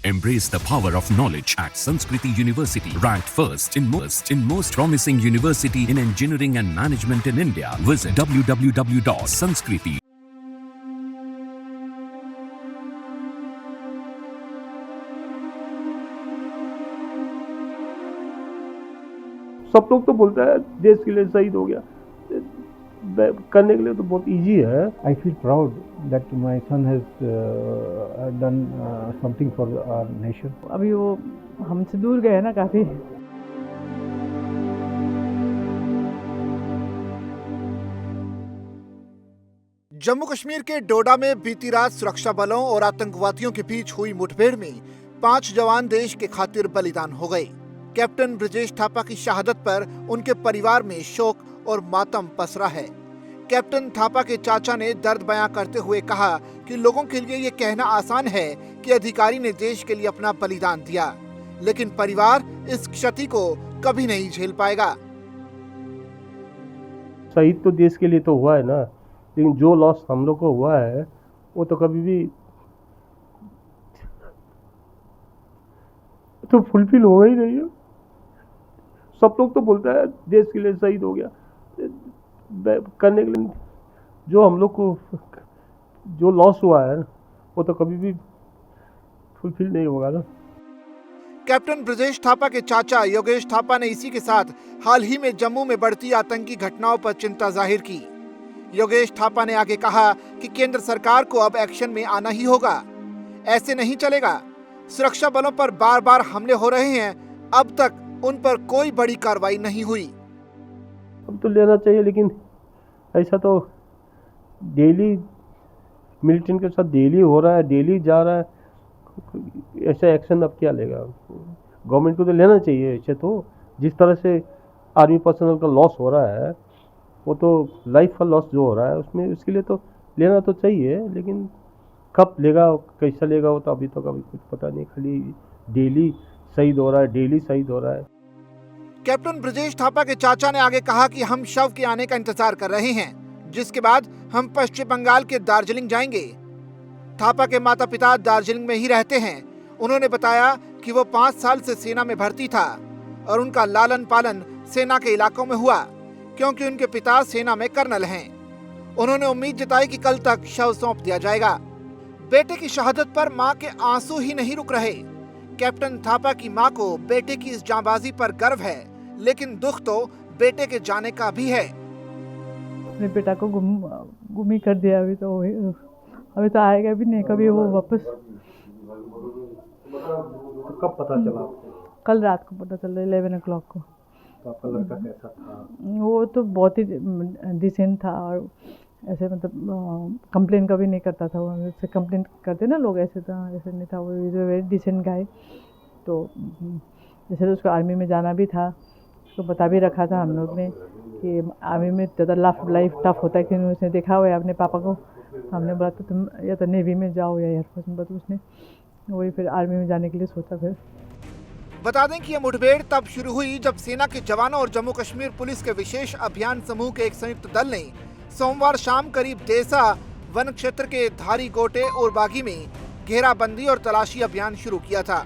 Embrace the power of knowledge at Sanskriti University, ranked first in most promising university in engineering and management in India. Visit www.sanskriti. सब लोग तो बोलता है देश के लिए शहीद हो गया, करने के लिए तो बहुत इजी है। I feel proud that my son has done something for our nation. अभी वो हमसे दूर गए ना काफी। जम्मू कश्मीर के डोडा में बीती रात सुरक्षा बलों और आतंकवादियों के बीच हुई मुठभेड़ में 5 जवान देश के खातिर बलिदान हो गए। कैप्टन ब्रजेश थापा की शहादत पर उनके परिवार में शोक और मातम पसरा है। कैप्टन थापा के चाचा ने दर्द बयां करते हुए कहा कि लोगों के लिए ये कहना आसान है कि अधिकारी ने देश के लिए अपना बलिदान दिया, लेकिन परिवार इस क्षति को कभी नहीं झेल पाएगा। शहीद तो देश के लिए तो हुआ है ना, लेकिन जो लॉस हम लोग को हुआ है वो तो कभी भी तो फुलफिल होगा ही नहीं है। सब लोग तो बोलता है देश के लिए शहीद हो गया, करने के लिए जो हम लोग को जो लॉस हुआ है वो तो कभी भी फुलफिल नहीं होगा ना। कैप्टन ब्रजेश थापा के चाचा योगेश थापा ने इसी के साथ हाल ही में जम्मू में बढ़ती आतंकी घटनाओं पर चिंता जाहिर की। योगेश थापा ने आगे कहा कि केंद्र सरकार को अब एक्शन में आना ही होगा, ऐसे नहीं चलेगा। सुरक्षा बलों पर बार बार हमले हो रहे हैं, अब तक उन पर कोई बड़ी कार्रवाई नहीं हुई। अब तो लेना चाहिए, लेकिन ऐसा तो डेली मिलिटेंट के साथ डेली हो रहा है, डेली जा रहा है। ऐसा एक्शन अब क्या लेगा? गवर्नमेंट को तो लेना चाहिए। ऐसे तो जिस तरह से आर्मी पर्सनल का लॉस हो रहा है, वो तो लाइफ का लॉस जो हो रहा है उसमें उसके लिए तो लेना तो चाहिए, लेकिन कब लेगा कैसा लेगा वो तो अभी तक अभी कुछ पता नहीं। खाली डेली शहीद हो रहा है, डेली शहीद हो रहा है। कैप्टन ब्रजेश थापा के चाचा ने आगे कहा कि हम शव के आने का इंतजार कर रहे हैं, जिसके बाद हम पश्चिम बंगाल के दार्जिलिंग जाएंगे। थापा के माता पिता दार्जिलिंग में ही रहते हैं। उन्होंने बताया कि वो 5 साल से सेना में भर्ती था और उनका लालन पालन सेना के इलाकों में हुआ, क्योंकि उनके पिता सेना में कर्नल हैं। उन्होंने उम्मीद जताई कि कल तक शव सौंप दिया जाएगा। बेटे की शहादत पर मां के आंसू ही नहीं रुक रहे। कैप्टन थापा की मां को बेटे की इस जांबाजी पर गर्व है, लेकिन दुख तो बेटे के जाने का भी है। अपने बेटा को गुम ही कर दिया। अभी तो आएगा भी नहीं कभी वो वापस। तो कब पता चला आपको? कल रात को पता चला 11 o'clock को। तो आपका लड़का कैसा था? वो तो बहुत ही डिसेंट था और ऐसे मतलब कंप्लेन कभी नहीं करता था। वो जैसे कंप्लेन करते ना लोग, ऐसे था, ऐसे नहीं था। वो is a very decent guy. तो जैसे तो उसको आर्मी में जाना भी था, तो बता भी रखा था हम लोग ने कि आर्मी में ज़्यादा लाइफ टफ होता है, क्योंकि उसने देखा हुआ है अपने पापा को। हमने बोला तो तुम या तो नेवी में जाओ या एयरफोर्स में, तो उसने वही फिर आर्मी में जाने के लिए सोचा। फिर बता दें कि यह मुठभेड़ तब शुरू हुई जब सेना के जवानों और जम्मू कश्मीर पुलिस के विशेष अभियान समूह के एक संयुक्त दल ने सोमवार शाम करीब देसा वन क्षेत्र के धारी गोटे और बागी में घेराबंदी और तलाशी अभियान शुरू किया था।